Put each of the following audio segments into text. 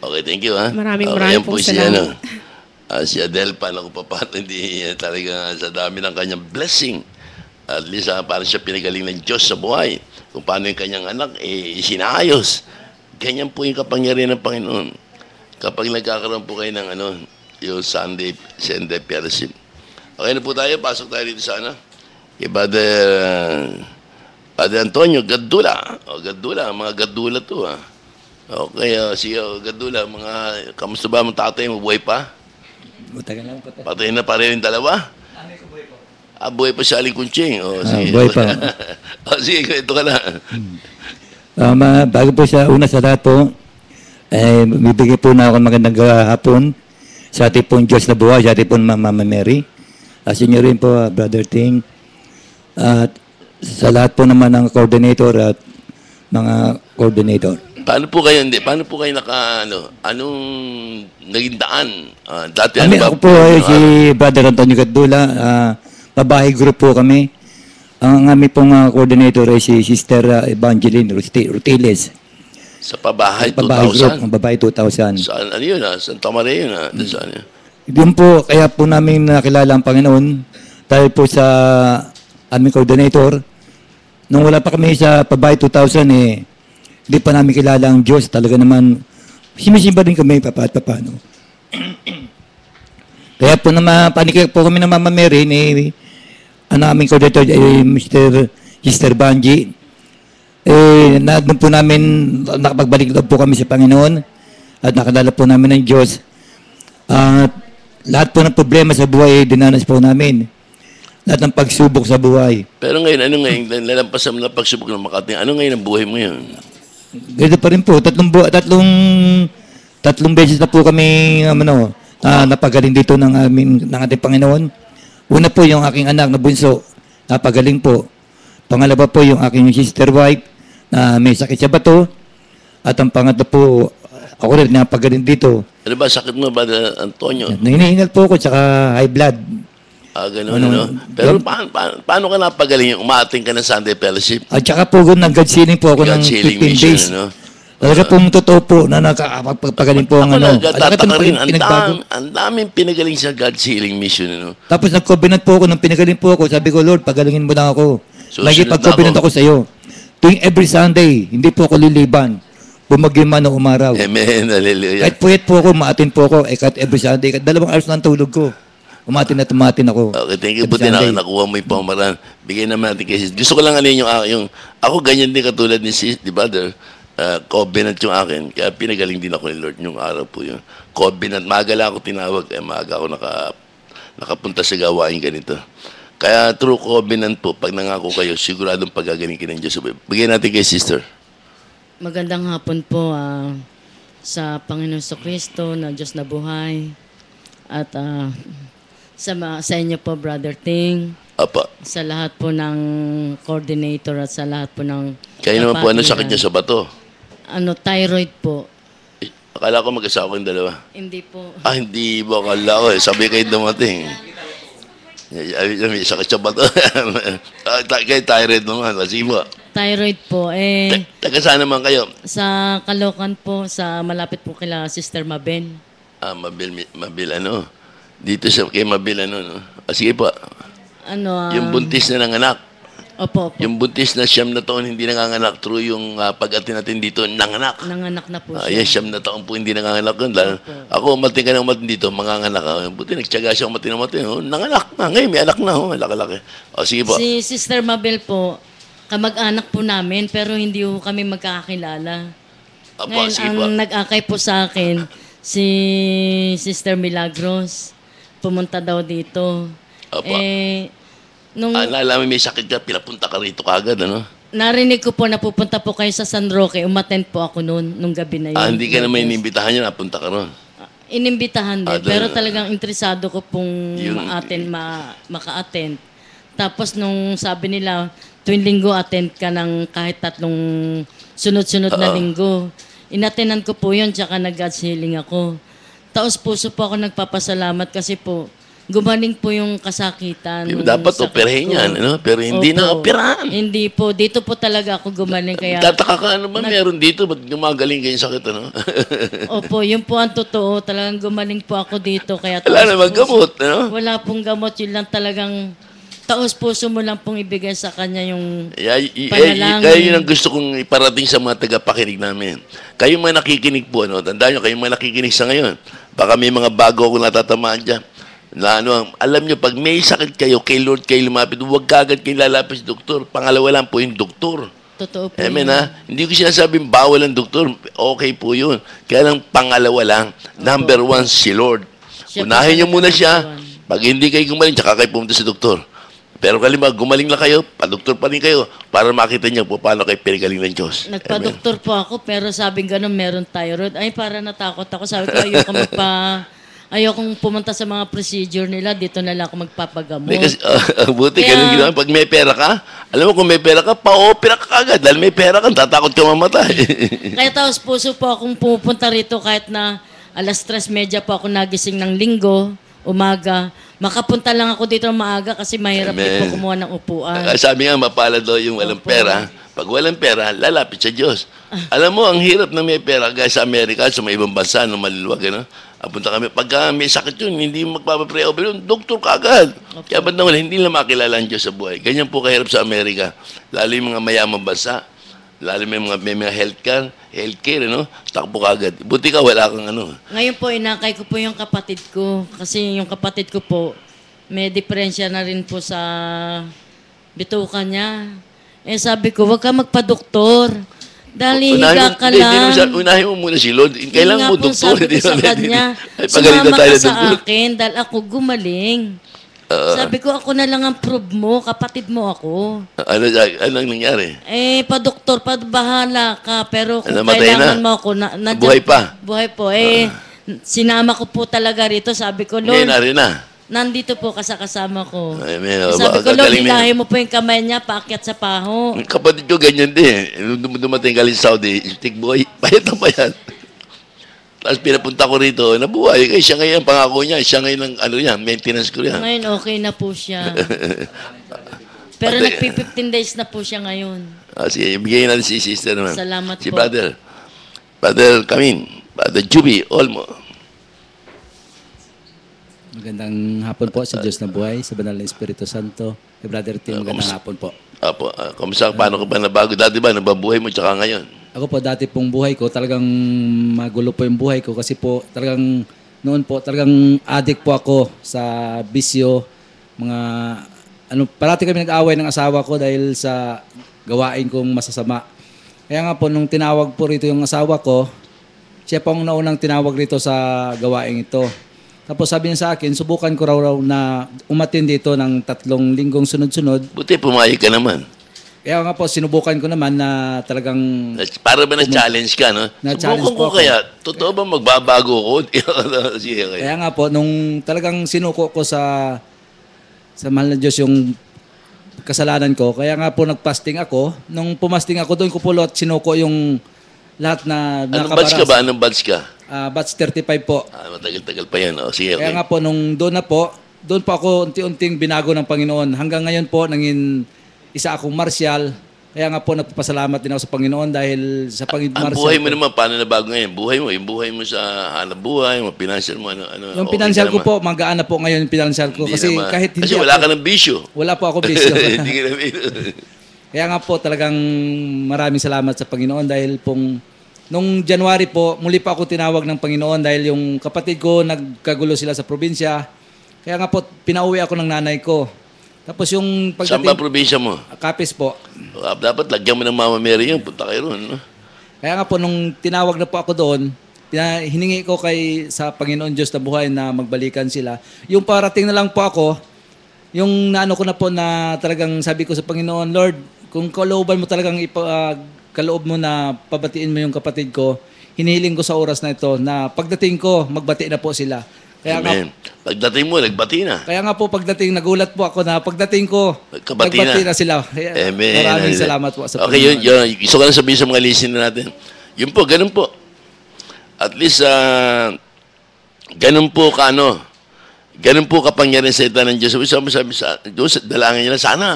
Okay, thank you, ha? Maraming Yan po pong si, salamat. si Adelpa, naku pa, paano hindi talaga sa dami ng kanyang blessing. At least, parang siya pinagaling ng Diyos sa buhay. Kung paano yung kanyang anak, sinayos. Ganyan po yung kapangyarihan ng Panginoon. Kapag nagkakaroon po kayo ng yung Sunday fellowship. Okay na po tayo, pasok tayo dito sana. Kay Father Antonio, Gadula. Gadula, mga Gadula to, ha. Okay, Gadula, kamusta ba ang tatay mo? Buhay pa? Matagal lang po. Patay na pareho yung dalawa? Buhay pa si Aling Kunching. Sige. Buhay pa. Sige, ito ka na. Bago po una sa lahat po, bibigay po na ako magandang hapon sa ating pong Diyos na buhay, sa ating pong Mama Mary. Sa inyo rin po, Brother Ting. At sa lahat po naman ng coordinator at mga coordinator. Paano po kayo anong naging daan? Dati Ako po ay si Brother Antonio Gadula, babae group po kami. Ang aming pong coordinator ay si Sister Evangeline Rutiles. Sa Pabahay Babae group, 2000? ang Babae 2000. Saan, yun, Santa Maria yun, Saan yun? Doon po, kaya po namin nakilala ang Panginoon dahil po sa aming coordinator. Nung wala pa kami sa Pabahay 2000, hindi pa namin kilala ang Diyos. Talaga naman, simisimba rin kami paano. Kaya po panikik po kami ng Mama Mary ang aming coordinator ay Mr. Banji. Doon po namin, nakapagbalik po kami sa Panginoon at nakalala po namin ng Diyos. At lahat po ng problema sa buhay, dinanas po namin. Lahat ng pagsubok sa buhay. Pero ngayon, nalampasan mo na pagsubok ng Makati, ano ngayon ang buhay mo yun? Ganito pa rin po. Tatlong beses na po kami napagaling dito ng ating Panginoon. Una po yung aking anak na bunso, napagaling po. Pangalawa po yung aking sister wife na may sakit sa bato. At ang pangatlo po, ako rin napagaling dito. Ano ba sakit mo ba, Antonio? Hinihingal po ako, tsaka high blood. Ganun. Pero paano ka napagaling? Umaating ka ng Sunday fellowship? At tsaka po, nag-God healing po ako ng 15 days. Talaga pong totoo po na nakapagaling po ang Tataka rin, ang daming pinagaling sa God's Healing Mission. Tapos nag-covenant po ako, nung pinagaling po ako, sabi ko, Lord, pagalingin mo na ako. Lagi pag-covenant ako sa iyo. Tuwing every Sunday, hindi po ako liliban. Bumagyo man o umaraw. Amen, hallelujah. Kahit puyat po ako, maatin po ako. Kahit every Sunday, kahit 2 oras lang tulog ko. Umatin ako. Okay, thank you. Buti nakuha mo yung pamaran. Bigay naman natin kasi. Gusto ko lang yung ako ganyan din katulad ni Sis, di ba, covenant yung akin. Kaya pinagaling din ako ni Lord yung araw po yun. Covenant. Maaga lang ako tinawag. Kaya maaga ako nakapunta sa gawain ganito. Kaya through covenant po, pag nangako kayo, siguradong pagagaling kayo ng Diyos. Bigyan natin kay Sister. Magandang hapon po sa Panginoon Kristo na Diyos na buhay. At sa inyo po, Brother Ting. Apa. Sa lahat po ng coordinator at sa lahat po ng Kaya naman po, ano sakit niya sa bato? Thyroid po. Akala ko mag-asawa yung dalawa. Hindi po. Hindi ba? Akala ko sabi kayo dumating. May sakit sa bato. Kaya thyroid naman. Kasi mo. Thyroid po. Taga saan naman kayo? Sa Caloocan po, malapit po kila Sister Maben. Mabil Dito kay Mabil sige po. Yung buntis na nanganak. Opo. Yung buntis na 9 na taon hindi nanganganak through yung pag-atin natin dito, nanganak. Nanganak na po siya. Yes, 9 na taon po hindi nanganganak yun. Ako, umating ka na umating dito, manganganak ako. Buti, nagtyaga siya umating. Nanganak na. Ngayon, may anak na. Malaki-laki. Sige po. Si Sister Mabel po, kamag-anak po namin, pero hindi po kami magkakakilala. Ngayon, ang nag-akay po sa akin, si Sister Milagros. Pumunta daw dito. Apa. Nalaman may sakit ka, pinapunta ka rito kagad, Narinig ko po na pupunta po kayo sa San Roque. Umattend po ako nung gabi na yun. Hindi ka naman inimbitahan niya, napunta ka ron. Inimbitahan din, pero talagang interesado ko pong maka-attend. Tapos nung sabi nila, tuwing linggo attend ka ng kahit 3 sunod-sunod na linggo. Inattenan ko po yun, tsaka nag-God's healing ako. Taos puso po ako nagpapasalamat kasi po, gumaling po yung kasakitan. Dapat sakit operahin ko. yan, ano? Pero hindi Opo. na operahan. Hindi po. Dito po talaga ako gumaling. Kaya, Tataka ka, ano ba meron dito? Ba't gumagaling kayo sakit, ano? opo, yun po ang totoo. Talagang gumaling po ako dito. Kaya Wala taos namang puso- gamot, ano? Wala pong gamot. Yun lang talagang taos puso mo lang pong ibigay sa kanya yung panalangin. Kaya yun ang gusto kong iparating sa mga tagapakinig namin. Kayo mga nakikinig po, ano? Tandaan nyo, kayo mga nakikinig sa ngayon. Baka may mga bago akong natatamaan dyan. Na ano, alam nyo, pag may sakit kayo, kay Lord kayo lumapit, huwag kagad kayo lalapit sa doktor. Pangalawa lang po yung doktor. Totoo po Amen, yun. ha? Hindi ko sinasabing bawal ang doktor. Okay po yun. Kaya lang pangalawa lang. Number one, si Lord. Siya po Unahin nyo talaga muna number siya. one. Pag hindi kayo gumaling, tsaka kayo pumunta sa doktor. Pero kalimag, gumaling lang kayo, pa-doktor pa rin kayo, para makita niyo po paano kayo pinagaling ng Diyos. Amen. Nagpa-doktor po ako, pero sabing gano'n, meron thyroid. Ay, para natakot ako. Sabi ko, ayokong pumunta sa mga procedure nila. Dito na lang ako magpapagamot. Hindi, kasi, buti, Kaya- ganun ginawa. Pag may pera ka, alam mo kung may pera ka, pa-opera ka agad. Dahil may pera ka, tatakot ka mamatay. Kaya taos puso po akong pupunta rito kahit na 3:30 po ako nagising ng linggo, umaga. Makapunta lang ako dito ng maaga kasi mahirap din po Amen. kumuha ng upuan. Sabi nga, mapalad daw yung walang Opo. pera. Pag walang pera, lalapit sa Diyos. Alam mo, ang hirap na may pera, guys, sa Amerika, sa mga ibang bansa, no, maluluwag, ano? Punta kami, pagka may sakit yun, hindi mo magpapapre-over yun, doktor ka agad. Kaya ba't nawala, hindi lang makilala ang Diyos sa buhay. Ganyan po kahirap sa Amerika. Lalo yung mga mayamang bansa, lalo may mga healthcare, ano? Takbo ka agad. Buti ka, wala kang ano. Ngayon po, inakay ko po yung kapatid ko. Kasi yung kapatid ko po, may diferensya na rin po sa bituka niya. Eh sabi ko, wag ka magpa-doktor. Dahil higa ka lang. Unahin mo muna si Lord. Kailangan mo Yun nga po, doktor. sabi ko sa kanya, Ay, pagaling na sumama tayo ka ng sa doktor. akin dahil ako gumaling. Sabi ko, ako na lang ang prove mo, kapatid mo ako. Anong nangyari? Eh, pa-doktor, bahala ka. Pero kung Namatay kailangan na? mo ako, Buhay pa? Buhay po. Sinama ko po talaga rito. Sabi ko, Ngayon Lord, na rin na. nandito po kasama ko. Amen. Sabi ko, Lord, Gagaling na ilahin mo po yung kamay niya, paakyat sa paho. Yung kapatid ko ganyan din. Nung dumating galing sa Saudi, stick boy, payat na payat. Tapos pinapunta ko rito, nabuhay. Kaya siya ngayon, pangako niya, siya ngayon ang maintenance ko yan. Ngayon, okay na po siya. Pero Pati- nagpi-15 days na po siya ngayon. Sige, ibigay natin si sister naman. Salamat si po. brother. Brother Kamin, brother Juby, Olmo. Magandang hapon po sa Diyos na buhay, sa banal na Espiritu Santo. Kay Brother Tim, magandang hapon po. Apo, kumusta, paano ka ba nabago? Dati ba, nababuhay mo tsaka ngayon? Ako po, dati pong buhay ko, talagang magulo po yung buhay ko kasi po talagang noon po, talagang addict po ako sa bisyo, parati kami nag-away ng asawa ko dahil sa gawain kong masasama. Kaya nga po, nung tinawag po rito yung asawa ko, siya po ang naunang tinawag rito sa gawain ito. Tapos sabi niya sa akin, subukan ko raw na umatin dito ng 3 linggong sunod-sunod. Buti, pumayag ka naman. Kaya nga po, sinubukan ko naman na talagang Para ba na-challenge ka, no? Na-challenge Subukan po ko ako. kaya, totoo ba magbabago ko? Sige, kaya. Kaya nga po, nung talagang sinuko ko sa mahal na Diyos yung kasalanan ko, kaya nga po nagpasting ako. Nung pumasting ako, doon ko po lot sinuko yung lahat na Anong batch ka ba? Anong batch ka? Batch 35 po. Matagal-tagal pa yan. Sige, Kaya okay. nga po, nung doon po ako unti-unting binago ng Panginoon. Hanggang ngayon po, nangin isa akong martial. Kaya nga po, nagpapasalamat din ako sa Panginoon dahil sa Ang martial buhay mo ko. naman, paano nabago ngayon? Yung buhay mo sa hanap buhay, yung financial mo, ano, Yung okay financial ka ko naman? po, magaan na po ngayon yung financial ko. Hindi Kasi naman. kahit hindi Kasi wala ako, ka ng bisyo. wala po ako bisyo. Hindi ka na bisyo. Kaya nga po talagang maraming salamat sa Panginoon dahil nung January po, muli pa ako tinawag ng Panginoon dahil yung kapatid ko nagkagulo sila sa probinsya. Kaya nga po, pinauwi ako ng nanay ko. Tapos yung Saan ba pagdating, probinsya mo? Kapis po. Dapat lagyan mo ng Mama Mary yun. Punta kayo ron. No? Kaya nga po, nung tinawag na po ako doon, hiningi ko sa Panginoon Diyos na buhay na magbalikan sila. Yung parating na lang po ako, yung naano ko na po na talagang sabi ko sa Panginoon, Lord, kung kalooban mo talagang kaloob mo na pabatiin mo yung kapatid ko, hinihiling ko sa oras na ito na pagdating ko, magbati na po sila. Kaya Amen. Pagdating mo, nagbati na. Kaya nga po pagdating, nagulat po ako na pagdating ko, Kabati nagbati na. na sila. Kaya Amen. maraming salamat po sa Okay, yun. Gusto ko lang sabihin sa mga listener natin. Yun po, ganun po. At least, ganun po Ganun po kapangyarihan sa salita ng Diyos. Sabi sa Diyos, dalangin niya na sana.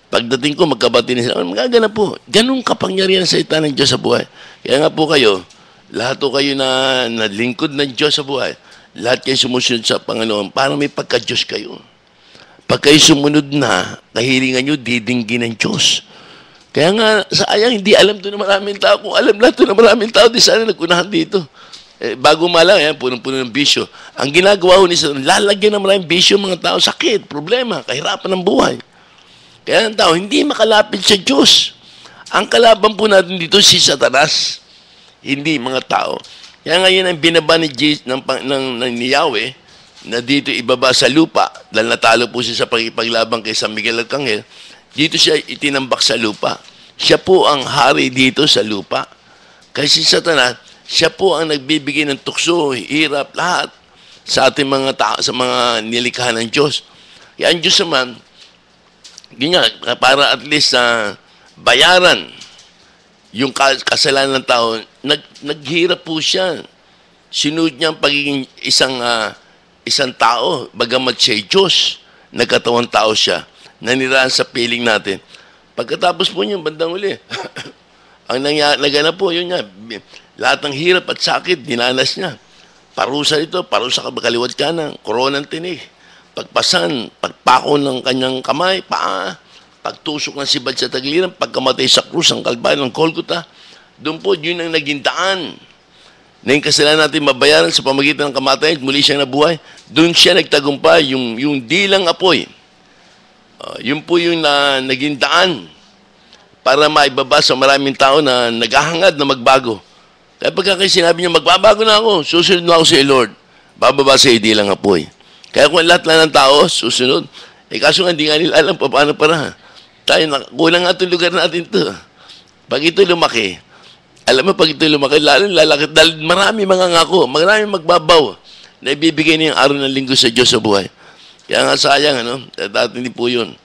Pagdating ko, magkabati na sila. Magagana po. Ganun kapangyarihan sa salita ng Diyos sa buhay. Kaya nga po kayo, lahat po kayo na lingkod ng Diyos sa buhay, lahat kayo sumusunod sa Panginoon, parang may pagka-Diyos kayo. Pag kayo sumunod na, kahilingan nyo, didinggin ng Diyos. Kaya nga, sayang, hindi alam to na maraming tao. Kung alam lahat to na maraming tao, di sana nagkunahan dito. Bago malang, punong-puno ng bisyo. Ang ginagawa ko ni Satan, lalagyan ng maraming bisyo mga tao, sakit, problema, kahirapan ng buhay. Kaya ang tao, hindi makalapit sa Diyos. Ang kalaban po natin dito, si Satanas, hindi mga tao. Kaya ngayon ang binaba ni Yahweh, na dito ibaba sa lupa, dahil natalo po siya sa pagipaglaban kay San Miguel Arcangel, dito siya itinambak sa lupa. Siya po ang hari dito sa lupa. Kasi si Satanas, siya po ang nagbibigay ng tukso, hirap, lahat sa ating mga tao, sa mga nilikha ng Diyos. Kaya ang Diyos naman, ganyan, para at least bayaran yung kasalanan ng tao, naghirap po siya. Sinunod niya ang pagiging isang tao, bagamat siya'y Diyos, nagkatawang tao siya, nanirahan sa piling natin. Pagkatapos po niya, bandang uli, ang naganap po, yun niya, lahat ng hirap at sakit, dinanas niya. Parusa ito, parusa kaliwat kanan, koronang tinig, pagpasan, pagpako ng kanyang kamay, paa, pagtusok ng sibad sa tagliran, pagkamatay sa krus, ang kalbayan ng Golgotha. Doon po, yun ang naging daan. Na yung kasalanan natin mabayaran sa pamagitan ng kamatayan, muli siyang nabuhay. Doon siya nagtagumpay, yung dilang apoy. Yun po yung naging daan para maibaba sa maraming tao na naghahangad na magbago. Kaya pagka sinabi niya, magbabago na ako, susunod na ako sa Lord, bababa sa dilang apoy. Kaya kung lahat lang ng tao, susunod. Kaso nga, hindi nga nila alam paano para. Tayo, kulang nga itong lugar natin to. Pag ito lumaki, alam mo, pag ito lumaki, lalo lalaki, dahil marami mga ngako, marami magbabaw na ibibigay niya yung araw ng linggo sa Diyos sa buhay. Kaya nga sayang, dati hindi po yun.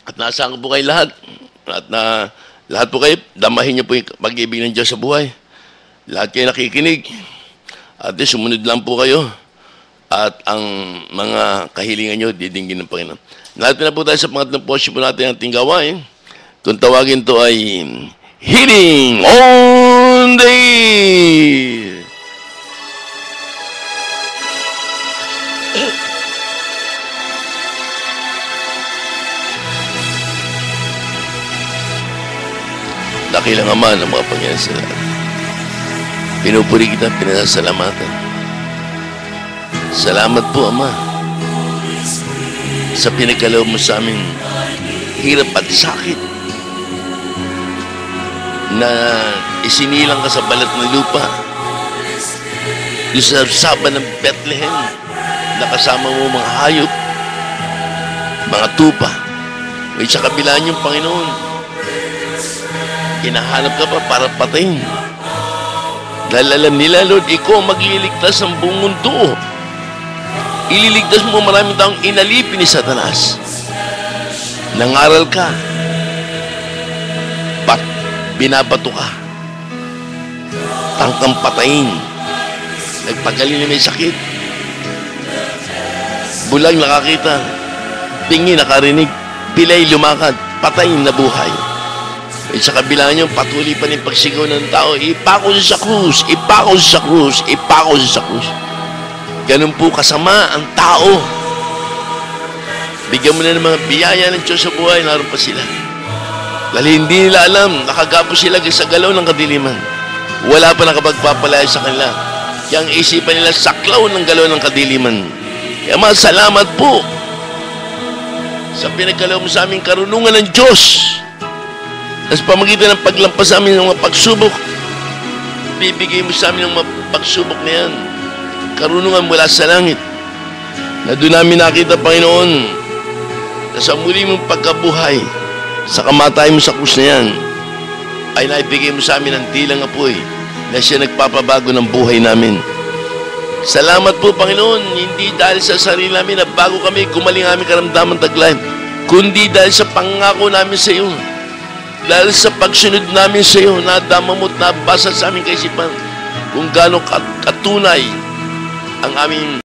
At nasaan ko po kayo lahat. At lahat po kayo, damahin niyo po yung pag-ibig ng Diyos sa buhay. Lahat kayo nakikinig. At sumunod lang po kayo. At ang mga kahilingan nyo, didinggin ng Panginoon. Natin na po tayo sa pangatlong portion po natin ang ating gawain. Kung tawagin to ay Healing on the Air. Dakilang Ama ng mga Panginoon sa lahat. Pinupuri kita, pinasasalamatan. Salamat po, Ama, sa pinagkaloob mo sa amin hirap at sakit na isinilang ka sa balat ng lupa doon sa saban ng Bethlehem na kasama mo mga hayop, mga tupa. May sa kabilaan yung Panginoon, hinahanap ka pa para patayin. Dahil alam nila, Lord, ikaw magliligtas ng buong mundo. Ililigtas mo maraming taong inalipin ni Satanas. Nangaral ka, binabato ka, tangkang patayin, nagpagaling na may sakit, bulag nakakita, pingi nakarinig, pilay lumakad, patayin na buhay. At sa kabila niyo, patuloy pa rin pagsigaw ng tao, ipako sa krus, ipako sa krus, ipako sa krus. Ganun po kasama ang tao. Bigyan mo na ng mga biyaya ng Diyos sa buhay, naroon pa sila. Dahil hindi nila alam, nakagapos sila sa galaw ng kadiliman. Wala pa nakapagpapalaya sa kanila. Kaya ang isipan nila, saklaw ng galaw ng kadiliman. Kaya salamat po sa pinagkalaw mo sa aming karunungan ng Diyos. At sa pamagitan ng paglampas sa amin ng mga pagsubok, bibigay mo sa amin ng mga pagsubok na yan. Karunungan mula sa langit. Na doon namin nakita, Panginoon, na sa muli mong pagkabuhay, sa kamatayan mo sa krus na yan, ay naibigay mo sa amin ang tilang apoy na siya nagpapabago ng buhay namin. Salamat po, Panginoon, hindi dahil sa sarili namin na bago kami gumaling aming karamdaman taglay, kundi dahil sa pangako namin sa iyo, dahil sa pagsunod namin sa iyo, nadama mo't nabasa sa aming kaisipan kung gaano katunay ang aming